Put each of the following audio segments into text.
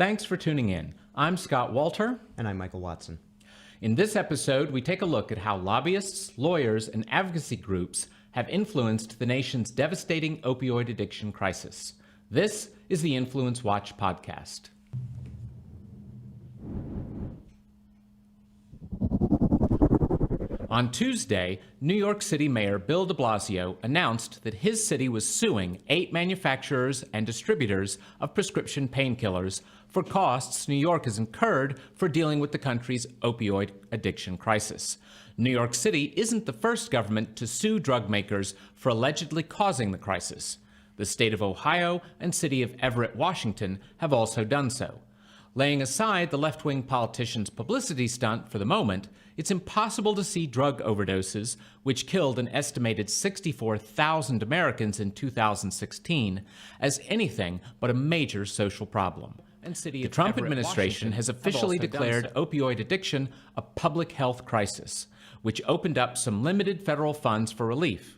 Thanks for tuning in. I'm Scott Walter. And I'm Michael Watson. In this episode, we take a look at how lobbyists, lawyers, and advocacy groups have influenced the nation's devastating opioid addiction crisis. This is the InfluenceWatch podcast. On Tuesday, New York City Mayor Bill de Blasio announced that his city was suing 8 manufacturers and distributors of prescription painkillers for costs New York has incurred for dealing with the country's opioid addiction crisis. New York City isn't the first government to sue drug makers for allegedly causing the crisis. The state of Ohio and city of Everett, Washington have also done so. Laying aside the left-wing politician's publicity stunt for the moment, it's impossible to see drug overdoses, which killed an estimated 64,000 Americans in 2016, as anything but a major social problem. The Trump administration has officially declared opioid addiction a public health crisis, which opened up some limited federal funds for relief.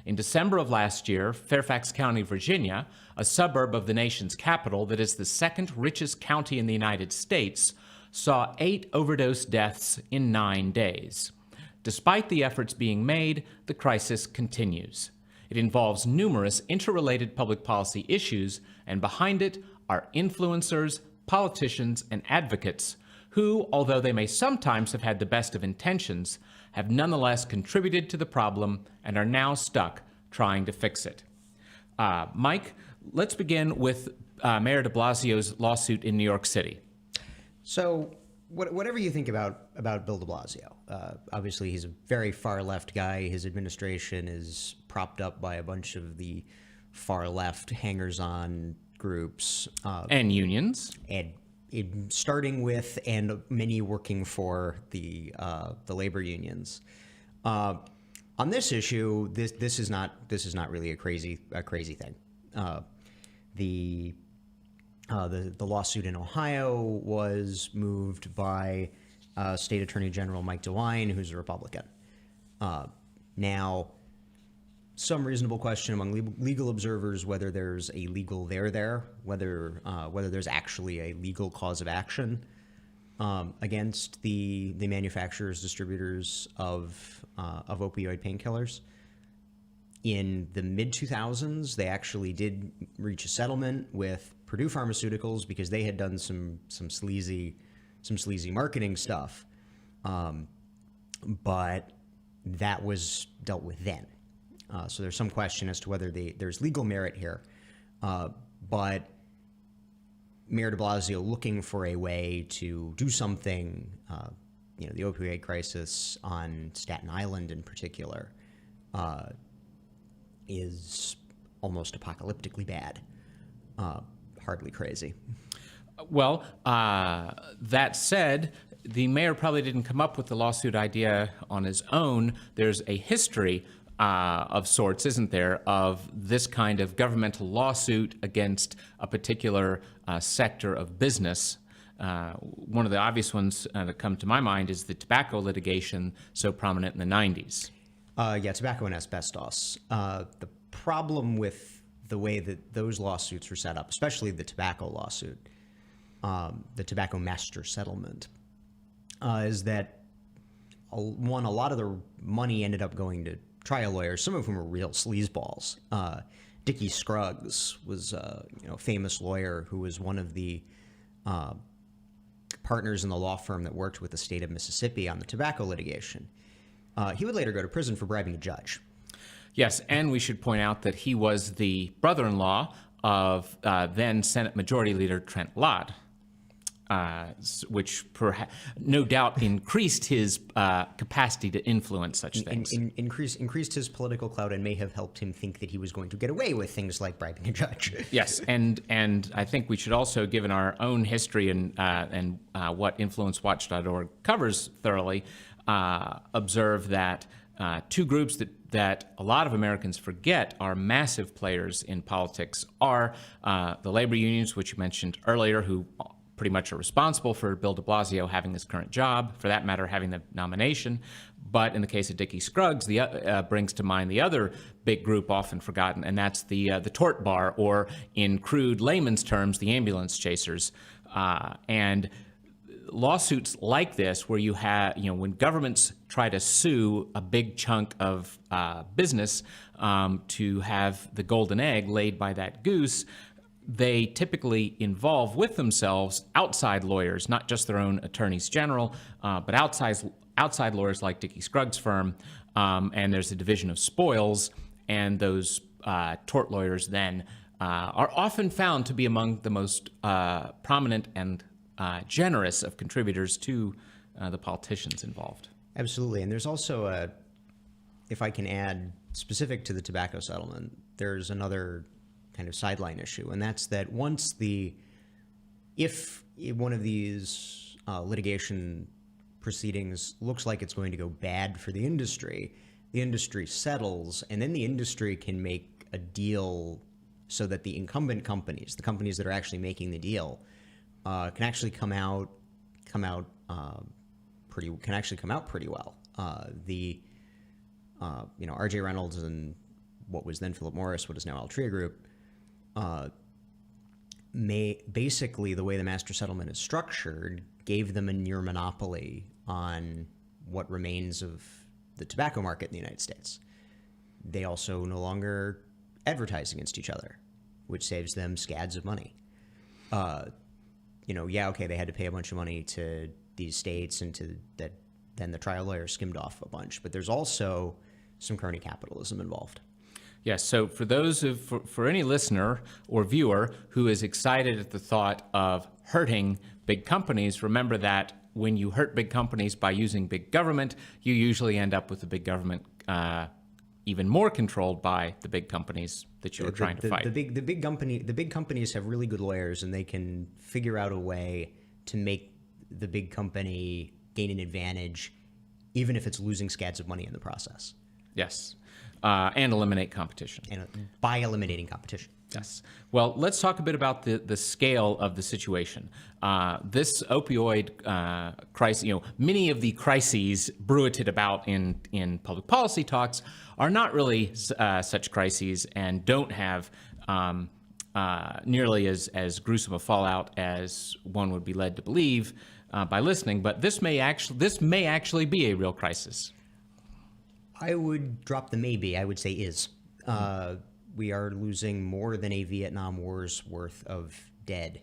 In December of last year, Fairfax County, Virginia, a suburb of the nation's capital that is the second richest county in the United States, saw 8 overdose deaths in 9 days. Despite the efforts being made, the crisis continues. It involves numerous interrelated public policy issues, and behind it are influencers, politicians, and advocates who, although they may sometimes have had the best of intentions, have nonetheless contributed to the problem and are now stuck trying to fix it. Mike, let's begin with Mayor de Blasio's lawsuit in New York City. So whatever you think about Bill de Blasio, obviously he's a very far-left guy. His administration is propped up by a bunch of the far-left hangers-on groups. And unions. And starting with and many working for the labor unions. On this issue, this is not really a crazy thing. The lawsuit in Ohio was moved by State Attorney General Mike DeWine, who's a Republican. Now, some reasonable question among legal observers whether there's a legal there, whether there's actually a legal cause of action against the manufacturers, distributors of opioid painkillers. In the mid-2000s, they actually did reach a settlement with Purdue Pharmaceuticals because they had done some sleazy marketing stuff, but that was dealt with then. So there's some question as to whether there's legal merit here, but Mayor de Blasio looking for a way to do something, the opioid crisis on Staten Island in particular, is almost apocalyptically bad, hardly crazy. Well, that said, the mayor probably didn't come up with the lawsuit idea on his own. There's a history of sorts, isn't there, of this kind of governmental lawsuit against a particular sector of business. One of the obvious ones that come to my mind is the tobacco litigation so prominent in the 90s. Tobacco and asbestos. The problem with the way that those lawsuits were set up, especially the tobacco lawsuit, the tobacco master settlement, is that a lot of the money ended up going to trial lawyers, some of whom were real sleazeballs. Dickie Scruggs was a famous lawyer who was one of the partners in the law firm that worked with the state of Mississippi on the tobacco litigation. He would later go to prison for bribing a judge. Yes, and we should point out that he was the brother-in-law of then Senate Majority Leader Trent Lott, which no doubt increased his capacity to influence such things. Increased his political clout and may have helped him think that he was going to get away with things like bribing a judge. Yes, and I think we should also, given our own history and what InfluenceWatch.org covers thoroughly, observe that two groups that a lot of Americans forget are massive players in politics are the labor unions, which you mentioned earlier, who pretty much are responsible for Bill de Blasio having his current job, for that matter, having the nomination. But in the case of Dickie Scruggs, brings to mind the other big group often forgotten, and that's the tort bar, or in crude layman's terms, the ambulance chasers. And lawsuits like this, where you have, when governments try to sue a big chunk of business to have the golden egg laid by that goose, they typically involve with themselves outside lawyers, not just their own attorneys general, but outside lawyers like Dickey Scruggs' firm. And there's a division of spoils, and those tort lawyers then are often found to be among the most prominent and generous of contributors to the politicians involved. Absolutely. And there's also if I can add, specific to the tobacco settlement, there's another kind of sideline issue, and that's that if one of these litigation proceedings looks like it's going to go bad for the industry settles, and then the industry can make a deal so that the incumbent companies, the companies that are actually making the deal, can actually come out pretty well. R.J. Reynolds and what was then Philip Morris, what is now Altria Group, basically the way the master settlement is structured gave them a near monopoly on what remains of the tobacco market in the United States. They also no longer advertise against each other, which saves them scads of money. They had to pay a bunch of money to these states and to that. Then the trial lawyer skimmed off a bunch, but there's also some crony capitalism involved. Yes. So for any listener or viewer who is excited at the thought of hurting big companies, remember that when you hurt big companies by using big government, you usually end up with the big government even more controlled by the big companies that you're trying to fight. The big companies have really good lawyers, and they can figure out a way to make the big company gain an advantage, even if it's losing scads of money in the process. Yes. And eliminate competition. And by eliminating competition. Yes. Well, let's talk a bit about the scale of the situation. This opioid crisis, many of the crises bruited about in public policy talks are not really such crises and don't have nearly as gruesome a fallout as one would be led to believe by listening. But this may actually be a real crisis. I would drop the maybe. I would say is. We are losing more than a Vietnam War's worth of dead